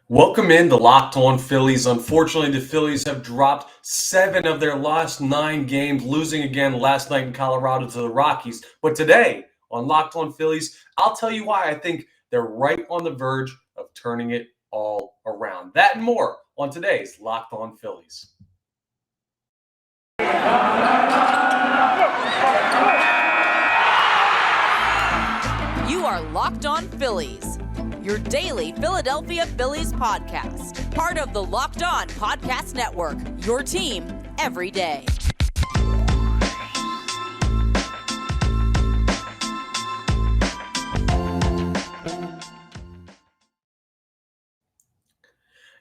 Welcome in the Locked On Phillies. Unfortunately, the Phillies have dropped 7 of their last 9 games, losing again last night in Colorado to the Rockies. But today on Locked On Phillies, I'll tell you why I think they're right on the verge of turning it all around. That and more on today's Locked On Phillies. You are Locked On Phillies, your daily Philadelphia Phillies podcast. Part of the Locked On Podcast Network, your team every day.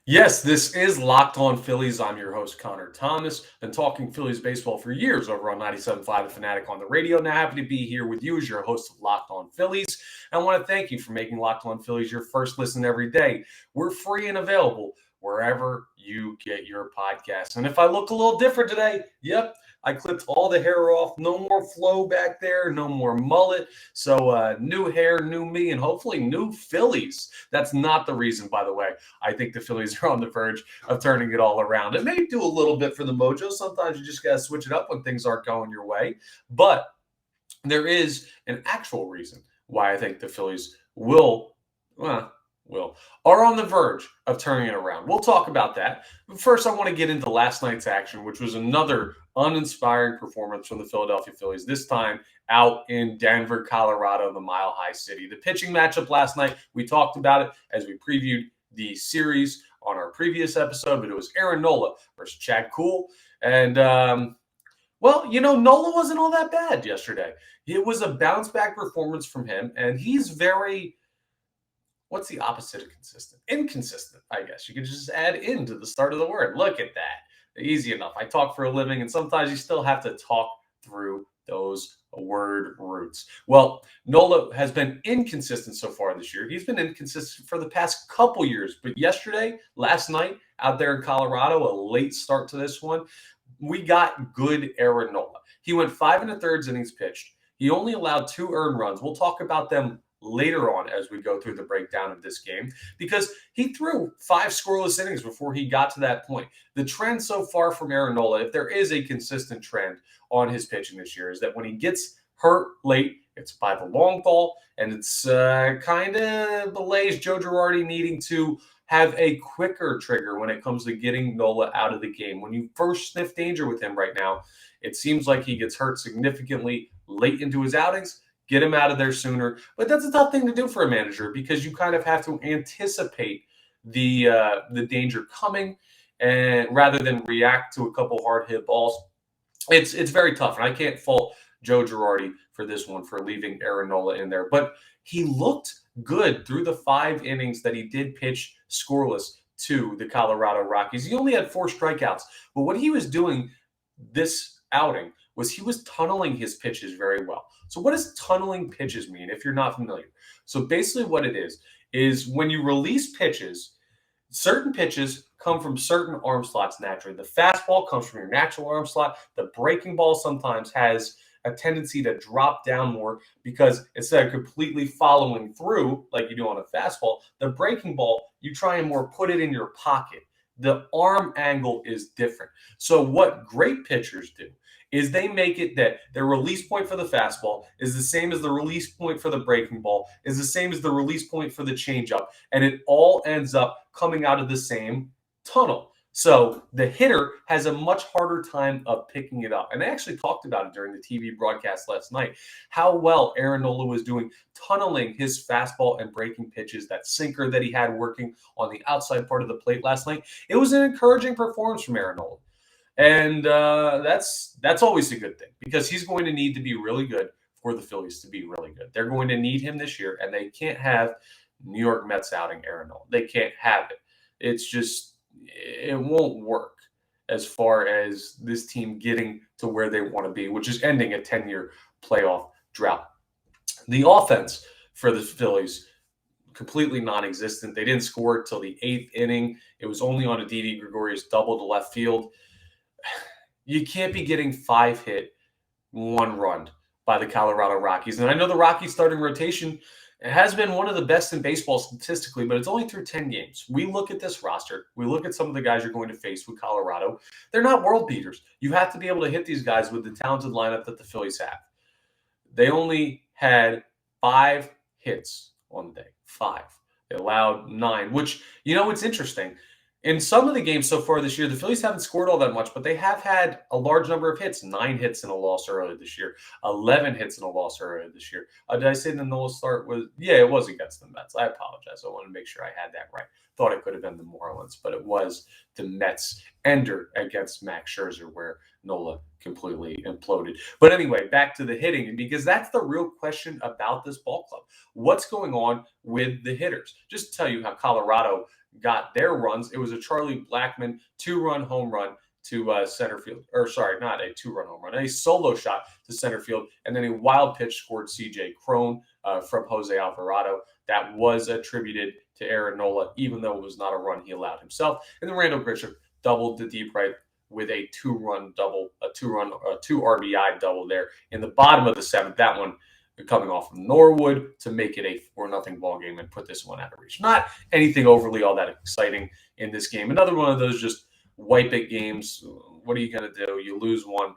Yes, this is Locked On Phillies. I'm your host, Connor Thomas. Been talking Phillies baseball for years over on 97.5 The Fanatic on the radio. Now happy to be here with you as your host of Locked On Phillies. I want to thank you for making Locked On Phillies your first listen every day. We're free and available wherever you get your podcasts. And if I look a little different today, yep, I clipped all the hair off. No more flow back there. No more mullet. So new hair, new me, and hopefully new Phillies. That's not the reason, by the way. I think the Phillies are on the verge of turning it all around. It may do a little bit for the mojo. Sometimes you just got to switch it up when things aren't going your way. But there is an actual reason why I think the Phillies are on the verge of turning it around. We'll talk about that. But first, I want to get into last night's action, which was another uninspiring performance from the Philadelphia Phillies, this time out in Denver, Colorado, the Mile High City. The pitching matchup last night, we talked about it as we previewed the series on our previous episode, but it was Aaron Nola versus Chad Kuhl. And, Nola wasn't all that bad yesterday. It was a bounce-back performance from him, and he's very... What's the opposite of consistent? Inconsistent, I guess. You could just add in to the start of the word. Look at that. Easy enough. I talk for a living, and sometimes you still have to talk through those word roots. Well, Nola has been inconsistent so far this year. He's been inconsistent for the past couple years. But last night, out there in Colorado, a late start to this one, we got good Aaron Nola. He went 5 1/3 innings pitched. He only allowed 2 earned runs. We'll talk about them later on as we go through the breakdown of this game, because he threw 5 scoreless innings before he got to that point. The trend so far from Aaron Nola, if there is a consistent trend on his pitching this year, is that when he gets hurt late, it's by the long ball, and it's kind of belays Joe Girardi needing to have a quicker trigger when it comes to getting Nola out of the game. When you first sniff danger with him right now, it seems like he gets hurt significantly late into his outings. Get him out of there sooner. But that's a tough thing to do for a manager, because you kind of have to anticipate the danger coming, and rather than react to a couple hard hit balls. It's very tough, and I can't fault Joe Girardi for this one, for leaving Aaron Nola in there. But he looked good through the 5 innings that he did pitch scoreless to the Colorado Rockies. He only had 4 strikeouts, but what he was doing this outing was he was tunneling his pitches very well. So what does tunneling pitches mean if you're not familiar? So basically what it is when you release pitches, certain pitches come from certain arm slots naturally. The fastball comes from your natural arm slot. The breaking ball sometimes has a tendency to drop down more, because instead of completely following through like you do on a fastball, the breaking ball, you try and more put it in your pocket. The arm angle is different. So what great pitchers do is they make it that their release point for the fastball is the same as the release point for the breaking ball, is the same as the release point for the changeup, and it all ends up coming out of the same tunnel. So the hitter has a much harder time of picking it up. And I actually talked about it during the TV broadcast last night, how well Aaron Nola was doing tunneling his fastball and breaking pitches, that sinker that he had working on the outside part of the plate last night. It was an encouraging performance from Aaron Nola. And that's always a good thing, because he's going to need to be really good for the Phillies to be really good. They're going to need him this year, and they can't have New York Mets outing Aaron Nola. They can't have it. It's just, it won't work as far as this team getting to where they want to be, which is ending a 10-year playoff drought. The offense for the Phillies, completely non-existent. They didn't score till the 8th inning. It was only on a Didi Gregorius double to left field. You can't be getting 5 hit, 1 run by the Colorado Rockies. And I know the Rockies starting rotation, It has been one of the best in baseball statistically, but it's only through 10 games. We look at this roster. We look at some of the guys you're going to face with Colorado. They're not world beaters. You have to be able to hit these guys with the talented lineup that the Phillies have. They only had 5 hits on the day. 5. They allowed 9, which, it's interesting. In some of the games so far this year, the Phillies haven't scored all that much, but they have had a large number of hits. 9 hits in a loss earlier this year. 11 hits in a loss earlier this year. Did I say the Nola start was? Yeah, it was against the Mets. I apologize. I wanted to make sure I had that right. Thought it could have been the Marlins, but it was the Mets ender against Max Scherzer where Nola completely imploded. But anyway, back to the hitting, because that's the real question about this ball club. What's going on with the hitters? Just to tell you how Colorado got their runs. It was a Charlie Blackmon 2-run home run to center field. Or sorry, not a 2-run home run, a solo shot to center field. And then a wild pitch scored C.J. Cron from Jose Alvarado. That was attributed to Aaron Nola, even though it was not a run he allowed himself. And then Randall Grisham doubled to deep right with a 2-run double, a 2 RBI double there in the bottom of the 7th. That one coming off from Norwood to make it a 4-0 ball game and put this one out of reach. Not anything overly all that exciting in this game. Another one of those just wipe it games. What are you going to do? You lose one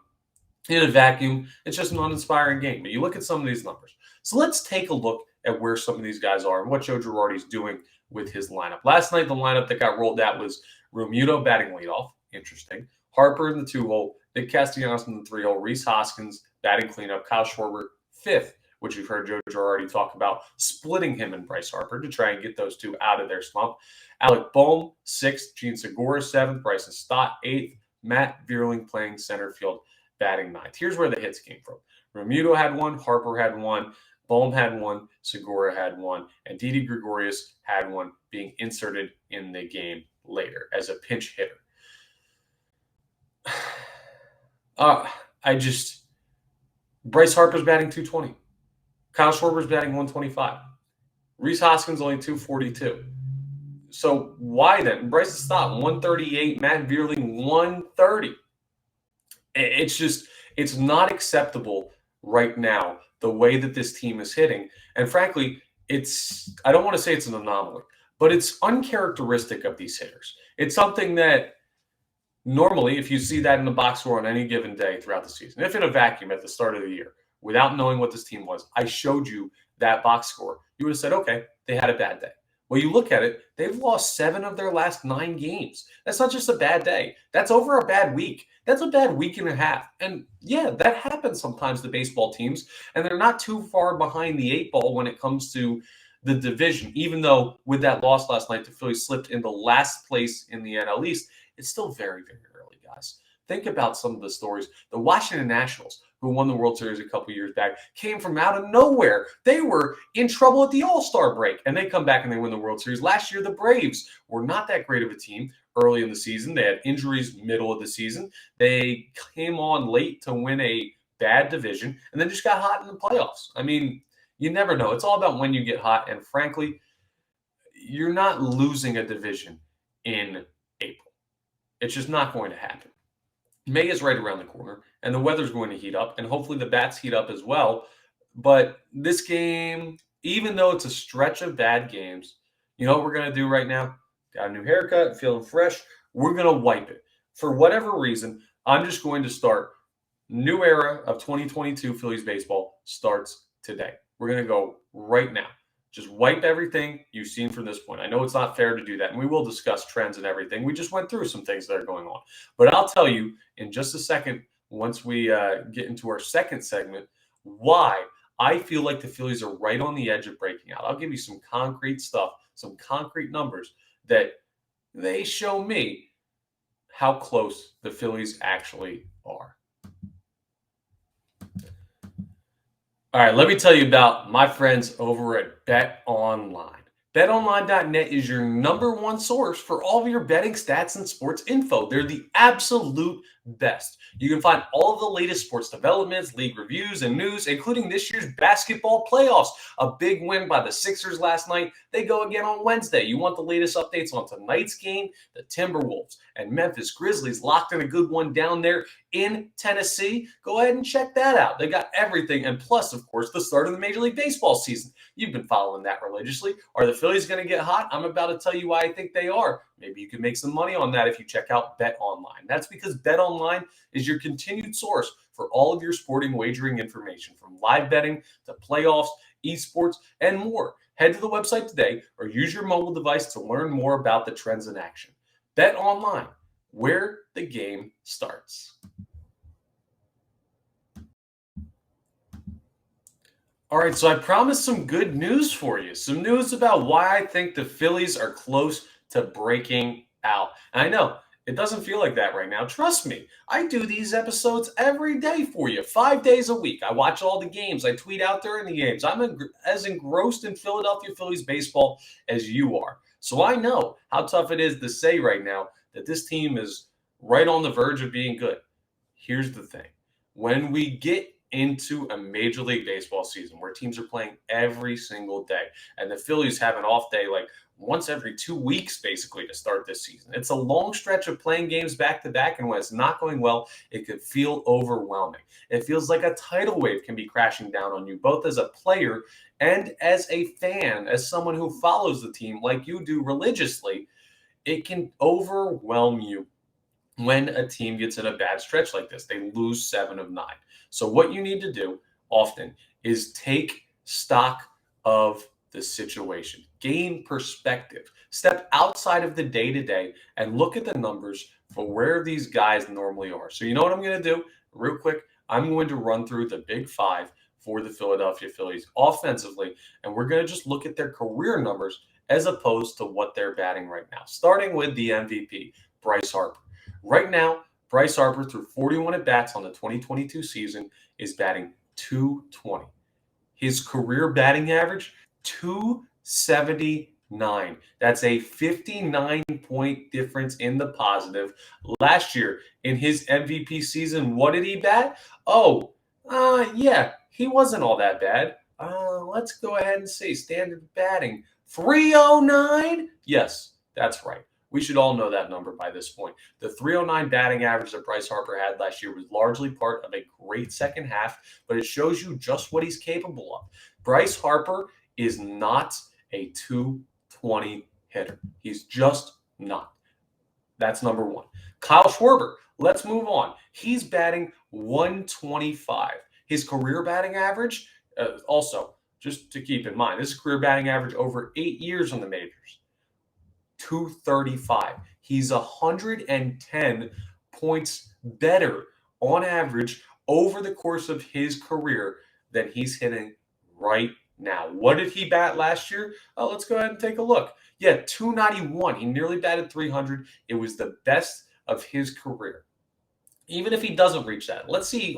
in a vacuum. It's just an uninspiring game. But you look at some of these numbers. So let's take a look at where some of these guys are and what Joe Girardi's doing with his lineup. Last night, the lineup that got rolled out was Realmuto batting leadoff. Interesting. Harper in the 2-hole. Nick Castellanos in the 3-hole. Rhys Hoskins batting cleanup. Kyle Schwarber 5th, which you've heard Joe Girardi talk about splitting him and Bryce Harper to try and get those two out of their slump. Alec Bohm, 6th. Gene Segura, 7th. Bryson Stott, 8th. Matt Vierling playing center field, batting 9th. Here's where the hits came from. Realmuto had 1. Harper had 1. Bohm had 1. Segura had 1. And Didi Gregorius had 1, being inserted in the game later as a pinch hitter. Bryce Harper's batting 220. Kyle Schwarber's batting 125. Rhys Hoskins only 242. So why then? Bryson Stott 138. Matt Vierling 130. It's not acceptable right now the way that this team is hitting. And frankly, I don't want to say it's an anomaly, but it's uncharacteristic of these hitters. It's something that normally, if you see that in the box score on any given day throughout the season, if in a vacuum at the start of the year, without knowing what this team was, I showed you that box score, you would have said, okay, they had a bad day. Well, you look at it, they've lost 7 of their last 9 games. That's not just a bad day. That's over a bad week. That's a bad week and a half. And yeah, that happens sometimes to baseball teams, and they're not too far behind the 8 ball when it comes to the division. Even though with that loss last night, the Phillies slipped into last place in the NL East, it's still very, very early, guys. Think about some of the stories. The Washington Nationals, who won the World Series a couple years back, came from out of nowhere. They were in trouble at the All-Star break, and they come back and they win the World Series. Last year, the Braves were not that great of a team early in the season. They had injuries middle of the season. They came on late to win a bad division, and then just got hot in the playoffs. I mean, you never know. It's all about when you get hot, and frankly, you're not losing a division in April. It's just not going to happen. May is right around the corner, and the weather's going to heat up, and hopefully the bats heat up as well. But this game, even though it's a stretch of bad games, you know what we're going to do right now? Got a new haircut, feeling fresh. We're going to wipe it. For whatever reason, I'm just going to start new era of 2022 Phillies baseball starts today. We're going to go right now. Just wipe everything you've seen from this point. I know it's not fair to do that, and we will discuss trends and everything. We just went through some things that are going on. But I'll tell you in just a second, once we get into our second segment, why I feel like the Phillies are right on the edge of breaking out. I'll give you some concrete stuff, some concrete numbers that they show me how close the Phillies actually are. All right, let me tell you about my friends over at Bet Online. BetOnline.net is your number one source for all of your betting stats and sports info. They're the absolute best. You can find all of the latest sports developments, league reviews, and news, including this year's basketball playoffs. A big win by the Sixers last night. They go again on Wednesday. You want the latest updates on tonight's game? The Timberwolves and Memphis Grizzlies locked in a good one down there in Tennessee. Go ahead and check that out. They got everything. And plus, of course, the start of the Major League Baseball season. You've been following that religiously. Are the Phillies going to get hot? I'm about to tell you why I think they are. Maybe you can make some money on that if you check out Bet Online. That's because Bet Online is your continued source for all of your sporting wagering information, from live betting to playoffs, esports, and more. Head to the website today or use your mobile device to learn more about the trends in action. Bet Online, where the game starts. All right, so I promised some good news for you. Some news about why I think the Phillies are close to breaking out. And I know it doesn't feel like that right now. Trust me, I do these episodes every day for you, 5 days a week. I watch all the games. I tweet out during the games. I'm as engrossed in Philadelphia Phillies baseball as you are. So I know how tough it is to say right now that this team is right on the verge of being good. Here's the thing. When we get into a Major League Baseball season where teams are playing every single day, and the Phillies have an off day like once every 2 weeks, basically, to start this season. It's a long stretch of playing games back to back, and when it's not going well, it could feel overwhelming. It feels like a tidal wave can be crashing down on you, both as a player and as a fan, as someone who follows the team like you do religiously. It can overwhelm you when a team gets in a bad stretch like this. They lose 7 of 9. So what you need to do often is take stock of the situation, gain perspective, step outside of the day-to-day and look at the numbers for where these guys normally are. So you know what I'm going to do? Real quick, I'm going to run through the big 5 for the Philadelphia Phillies offensively, and we're going to just look at their career numbers as opposed to what they're batting right now. Starting with the MVP, Bryce Harper. Right now, Bryce Harper, through 41 at-bats on the 2022 season, is batting .220. His career batting average, .279. That's a 59-point difference in the positive. Last year, in his MVP season, what did he bat? Yeah, he wasn't all that bad. Let's go ahead and say standard batting, .309? Yes, that's right. We should all know that number by this point. The .309 batting average that Bryce Harper had last year was largely part of a great second half, but it shows you just what he's capable of. Bryce Harper is not a .220 hitter. He's just not. That's number one. Kyle Schwarber, let's move on. He's batting .125. His career batting average, also, just to keep in mind, this is career batting average over 8 years on the majors. .235. He's 110 points better on average over the course of his career than he's hitting right now. What did he bat last year? Let's go ahead and take a look. Yeah, .291. He nearly batted .300. It was the best of his career. Even if he doesn't reach that, let's say he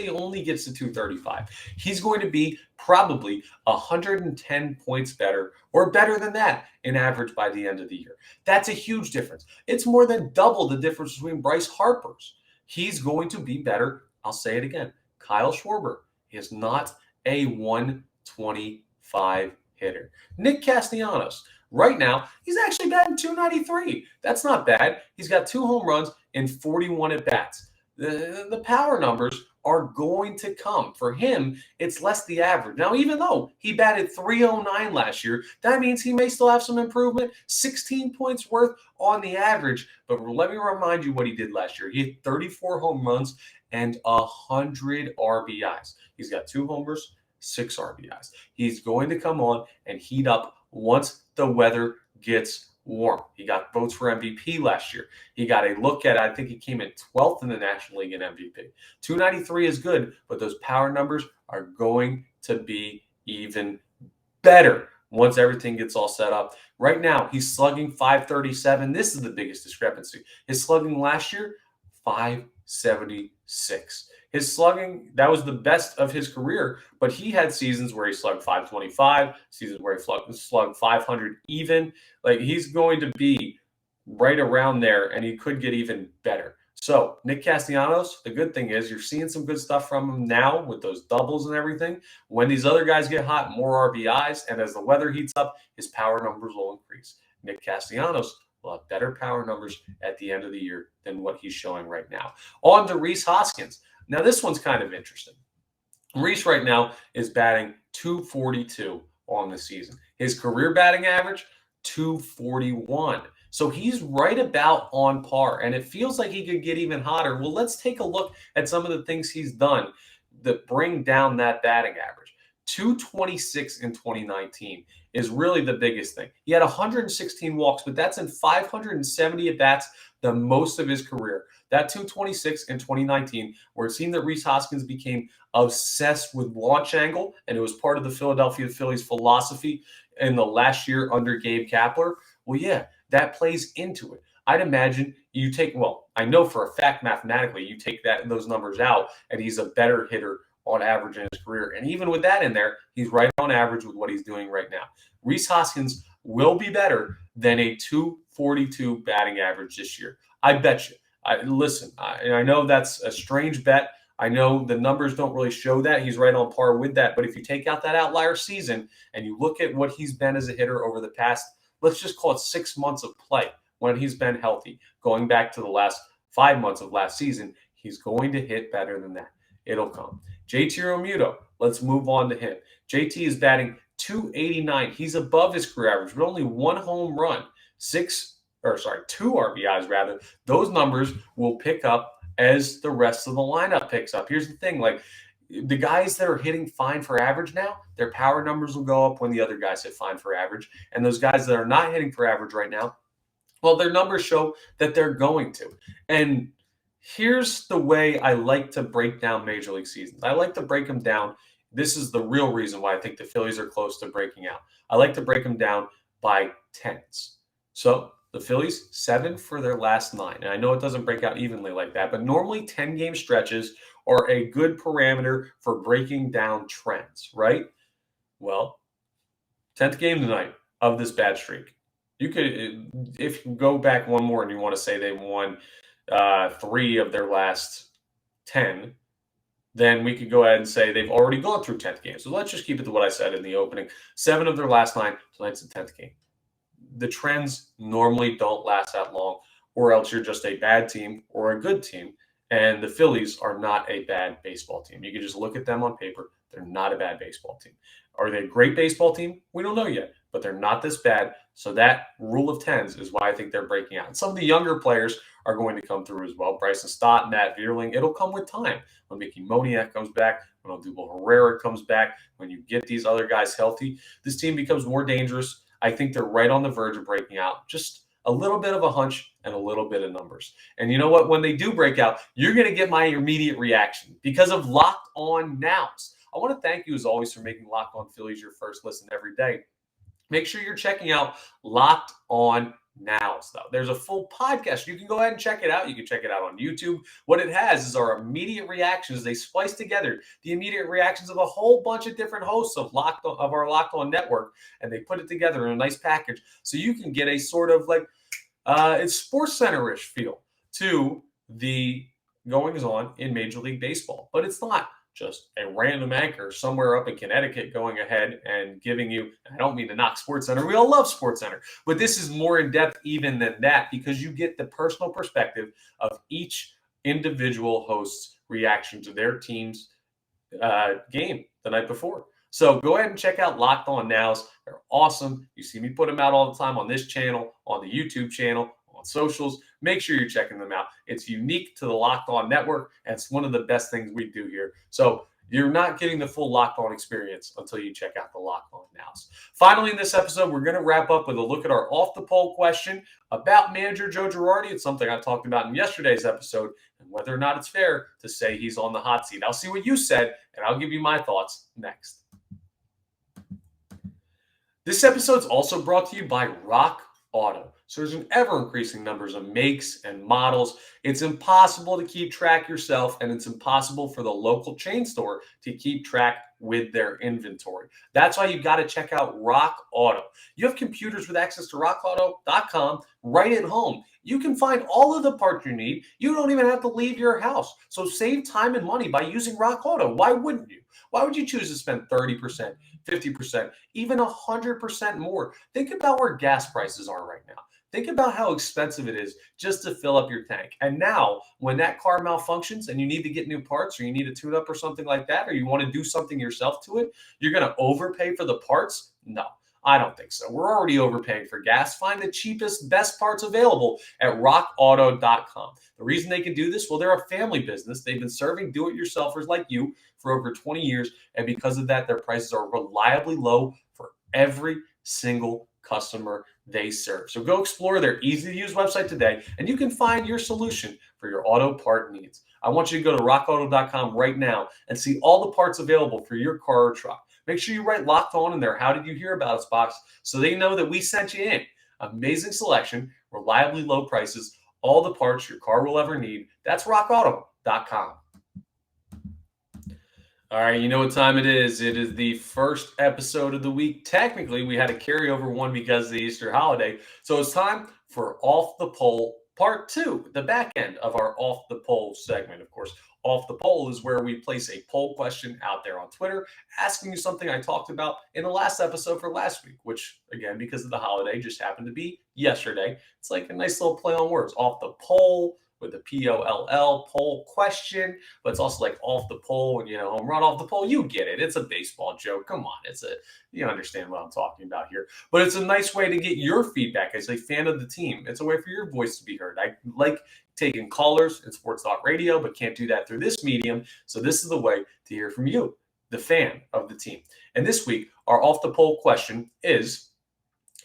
only gets to .235. He's going to be probably 110 points better or better than that in average by the end of the year. That's a huge difference. It's more than double the difference between Bryce Harper's. He's going to be better. I'll say it again. Kyle Schwarber is not a .125 hitter. Nick Castellanos, right now, he's actually batting .293. That's not bad. He's got 2 home runs in 41 at-bats. The power numbers are going to come. For him, it's less the average. Now, even though he batted .309 last year, that means he may still have some improvement, 16 points worth on the average. But let me remind you what he did last year. He had 34 home runs and 100 RBIs. He's got 2 homers, 6 RBIs. He's going to come on and heat up once the weather gets warm. He got votes for MVP last year. He got a look at, I think he came in 12th in the National League in MVP. .293 is good, but those power numbers are going to be even better once everything gets all set up. Right now, he's slugging .537. This is the biggest discrepancy. His slugging last year, .576. His slugging, that was the best of his career, but he had seasons where he slugged .525, seasons where he slugged .500 even. Like, he's going to be right around there, and he could get even better. So, Nick Castellanos, the good thing is you're seeing some good stuff from him now with those doubles and everything. When these other guys get hot, more RBIs, and as the weather heats up, his power numbers will increase. Nick Castellanos, will have better power numbers at the end of the year than what he's showing right now. On to Rhys Hoskins. Now, this one's kind of interesting. Rhys right now is batting 242 on the season. His career batting average, 241. So he's right about on par, and it feels like he could get even hotter. Well, let's take a look at some of the things he's done that bring down that batting average. 226 in 2019 is really the biggest thing. He had 116 walks, but that's in 570 at bats, the most of his career. That 226 in 2019, where it seemed that Rhys Hoskins became obsessed with launch angle, and it was part of the Philadelphia Phillies philosophy in the last year under Gabe Kapler. Well, yeah, that plays into it. I'd imagine you take, well, I know for a fact mathematically, you take those numbers out, and he's a better hitter on average in his career. And even with that in there, he's right on average with what he's doing right now. Rhys Hoskins will be better than a 242 batting average this year. I bet you. I know that's a strange bet. I know the numbers don't really show that. He's right on par with that. But if you take out that outlier season and you look at what he's been as a hitter over the past, let's just call it 6 months of play when he's been healthy, going back to the last 5 months of last season, he's going to hit better than that. It'll come. JT Realmuto, let's move on to him. JT is batting 289. He's above his career average, but only one home run, 2 RBIs rather. Those numbers will pick up as the rest of the lineup picks up. Here's the thing, like the guys that are hitting fine for average now, their power numbers will go up when the other guys hit fine for average. And those guys that are not hitting for average right now, well, their numbers show that they're going to. And here's the way I like to break down Major League seasons. I like to break them down. This is the real reason why I think the Phillies are close to breaking out. I like to break them down by tens. So the Phillies, 7 for their last 9. And I know it doesn't break out evenly like that, but normally 10-game stretches are a good parameter for breaking down trends, right? Well, 10th game tonight of this bad streak. You could, if you go back one more and you want to say they won 3 of their last 10, then we could go ahead and say they've already gone through 10th game. So let's just keep it to what I said in the opening. 7 of their last 9, tonight's the 10th game. The trends normally don't last that long, or else you're just a bad team or a good team. And the Phillies are not a bad baseball team. You can just look at them on paper. They're not a bad baseball team. Are they a great baseball team? We don't know yet, but they're not this bad. So that rule of tens is why I think they're breaking out. And some of the younger players are going to come through as well. Bryson Stott, Matt Vierling. It'll come with time. When Mickey Moniak comes back, when Odubel Herrera comes back, when you get these other guys healthy, this team becomes more dangerous. I think they're right on the verge of breaking out. Just a little bit of a hunch and a little bit of numbers. And you know what? When they do break out, you're going to get my immediate reaction because of Locked On Nows. I want to thank you, as always, for making Locked On Phillies your first listen every day. Make sure you're checking out Locked On Nows, though. There's a full podcast. You can go ahead and check it out. You can check it out on YouTube. What it has is our immediate reactions. They splice together the immediate reactions of a whole bunch of different hosts of our Locked On network, and they put it together in a nice package so you can get a sort of like it's Sports Center-ish feel to the goings-on in Major League Baseball. But it's not just a random anchor somewhere up in Connecticut going ahead and giving you, I don't mean to knock SportsCenter. We all love SportsCenter. But this is more in-depth even than that because you get the personal perspective of each individual host's reaction to their team's game the night before. So go ahead and check out Locked On Nows. They're awesome. You see me put them out all the time on this channel, on the YouTube channel, on socials. Make sure you're checking them out. It's unique to the Locked On network, and it's one of the best things we do here. So you're not getting the full Locked On experience until you check out the Locked On Nows. Finally, in this episode, we're going to wrap up with a look at our off-the-poll question about manager Joe Girardi. It's something I talked about in yesterday's episode, and whether or not it's fair to say he's on the hot seat. I'll see what you said, and I'll give you my thoughts next. This episode is also brought to you by Rock Auto. So there's an ever-increasing numbers of makes and models. It's impossible to keep track yourself, and it's impossible for the local chain store to keep track with their inventory. That's why you've got to check out Rock Auto. You have computers with access to rockauto.com right at home. You can find all of the parts you need. You don't even have to leave your house. So save time and money by using Rock Auto. Why wouldn't you? Why would you choose to spend 30%, 50%, even 100% more? Think about where gas prices are right now. Think about how expensive it is just to fill up your tank. And now, when that car malfunctions and you need to get new parts or you need a tune up or something like that, or you want to do something yourself to it, you're going to overpay for the parts? No. I don't think so. We're already overpaying for gas. Find the cheapest, best parts available at rockauto.com. The reason they can do this, well, they're a family business. They've been serving do-it-yourselfers like you for over 20 years. And because of that, their prices are reliably low for every single customer they serve. So go explore their easy-to-use website today, and you can find your solution for your auto part needs. I want you to go to rockauto.com right now and see all the parts available for your car or truck. Make sure you write Locked On in there. How did you hear about us box so they know that we sent you in. Amazing selection, reliably low prices, all the parts your car will ever need. That's rockauto.com. All right, you know what time it is. It is the first episode of the week. Technically, we had a carryover one because of the Easter holiday. So it's time for Off the Poll Part 2, the back end of our Off the Poll segment. Of course, Off the Poll is where we place a poll question out there on Twitter, asking you something I talked about in the last episode for last week, which, again, because of the holiday, just happened to be yesterday. It's like a nice little play on words. Off the Poll with the P-O-L-L, poll question, but it's also like off the pole when, home run off the pole. You get it. It's a baseball joke. Come on. You understand what I'm talking about here. But it's a nice way to get your feedback as a fan of the team. It's a way for your voice to be heard. I like taking callers in sports talk radio, but can't do that through this medium. So this is the way to hear from you, the fan of the team. And this week, our off the poll question is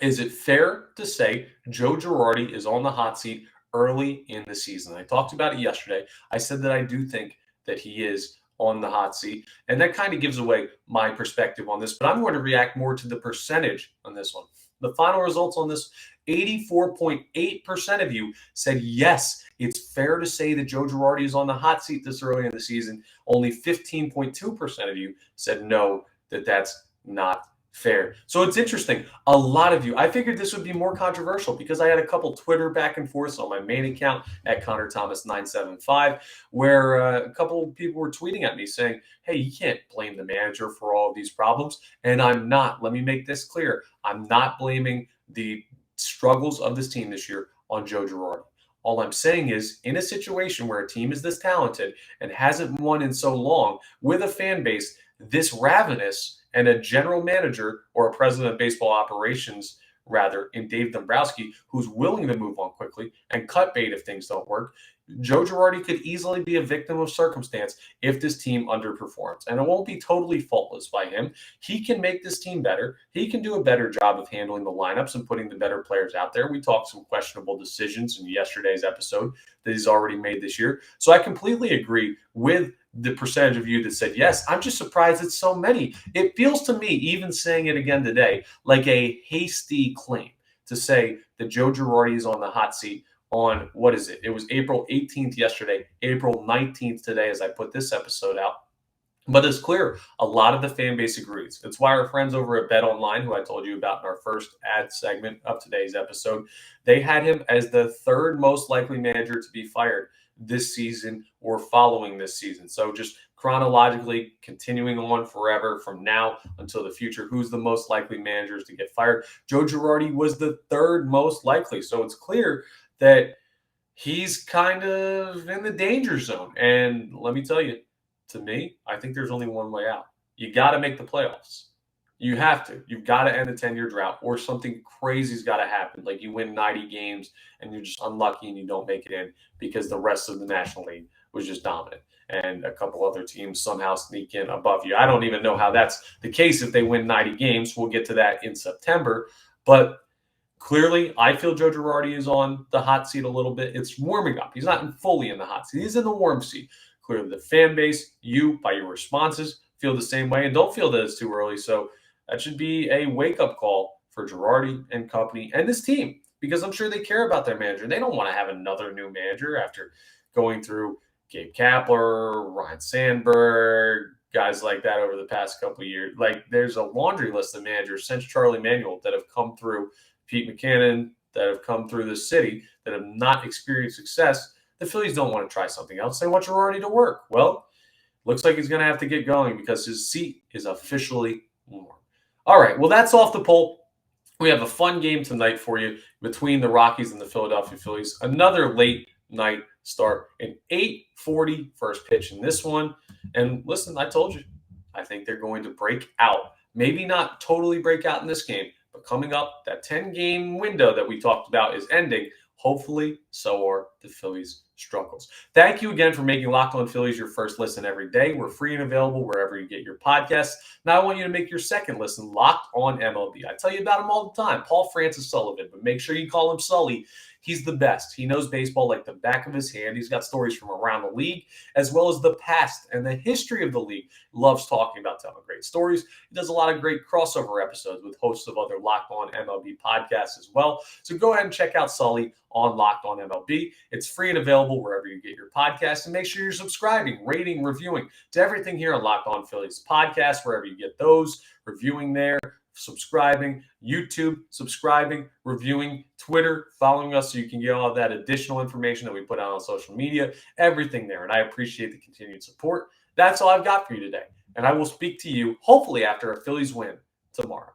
it fair to say Joe Girardi is on the hot seat early in the season? I talked about it yesterday. I said that I do think that he is on the hot seat, and that kind of gives away my perspective on this, but I'm going to react more to the percentage on this one. The final results on this, 84.8% of you said yes, it's fair to say that Joe Girardi is on the hot seat this early in the season. Only 15.2% of you said no, that's not fair. So it's interesting. A lot of you, I figured this would be more controversial because I had a couple Twitter back and forths on my main account at Connor Thomas 975, where a couple of people were tweeting at me saying, hey, you can't blame the manager for all of these problems. And I'm not. Let me make this clear. I'm not blaming the struggles of this team this year on Joe Girardi. All I'm saying is, in a situation where a team is this talented and hasn't won in so long, with a fan base this ravenous, and a general manager or a president of baseball operations, rather, in Dave Dombrowski, who's willing to move on quickly and cut bait if things don't work, Joe Girardi could easily be a victim of circumstance if this team underperforms. And it won't be totally faultless by him. He can make this team better. He can do a better job of handling the lineups and putting the better players out there. We talked some questionable decisions in yesterday's episode that he's already made this year. So I completely agree with the percentage of you that said yes. I'm just surprised it's so many. It feels to me, even saying it again today, like a hasty claim to say that Joe Girardi is on the hot seat on, what is it? It was April 18th yesterday, April 19th today as I put this episode out. But it's clear a lot of the fan base agrees. It's why our friends over at Bet Online, who I told you about in our first ad segment of today's episode, they had him as the third most likely manager to be fired this season or following this season. So just chronologically continuing on forever from now until the future, who's the most likely managers to get fired? Joe Girardi was the third most likely. So it's clear that he's kind of in the danger zone. And let me tell you, to me, I think there's only one way out. You got to make the playoffs. You have to. You've got to end the 10-year drought, or something crazy's got to happen. Like you win 90 games and you're just unlucky and you don't make it in because the rest of the National League was just dominant. And a couple other teams somehow sneak in above you. I don't even know how that's the case if they win 90 games. We'll get to that in September. But clearly, I feel Joe Girardi is on the hot seat a little bit. It's warming up. He's not fully in the hot seat. He's in the warm seat. Clearly, the fan base, you, by your responses, feel the same way and don't feel that it's too early. So that should be a wake-up call for Girardi and company and this team, because I'm sure they care about their manager. They don't want to have another new manager after going through Gabe Kapler, Ryan Sandberg, guys like that over the past couple of years. Like, there's a laundry list of managers since Charlie Manuel that have come through, Pete McCannon, that have come through the city that have not experienced success. The Phillies don't want to try something else. They want Girardi to work. Well, looks like he's going to have to get going because his seat is officially warm. All right, well, that's off the poll. We have a fun game tonight for you between the Rockies and the Philadelphia Phillies. Another late night start, an 8:40 first pitch in this one. And listen, I told you, I think they're going to break out. Maybe not totally break out in this game, but coming up, that 10-game window that we talked about is ending. Hopefully, so are the Phillies' struggles. Thank you again for making Locked On Phillies your first listen every day. We're free and available wherever you get your podcasts. Now I want you to make your second listen Locked On MLB. I tell you about him all the time, Paul Francis Sullivan, but make sure you call him Sully. He's the best. He knows baseball like the back of his hand. He's got stories from around the league, as well as the past and the history of the league. Loves talking about telling great stories. He does a lot of great crossover episodes with hosts of other Locked On MLB podcasts as well. So go ahead and check out Sully on Locked On MLB. It's free and available wherever you get your podcasts. And make sure you're subscribing, rating, reviewing to everything here on Locked On Phillies podcast, wherever you get those, reviewing there, subscribing, YouTube, subscribing, reviewing, Twitter, following us so you can get all of that additional information that we put out on social media, everything there. And I appreciate the continued support. That's all I've got for you today. And I will speak to you hopefully after a Phillies win tomorrow.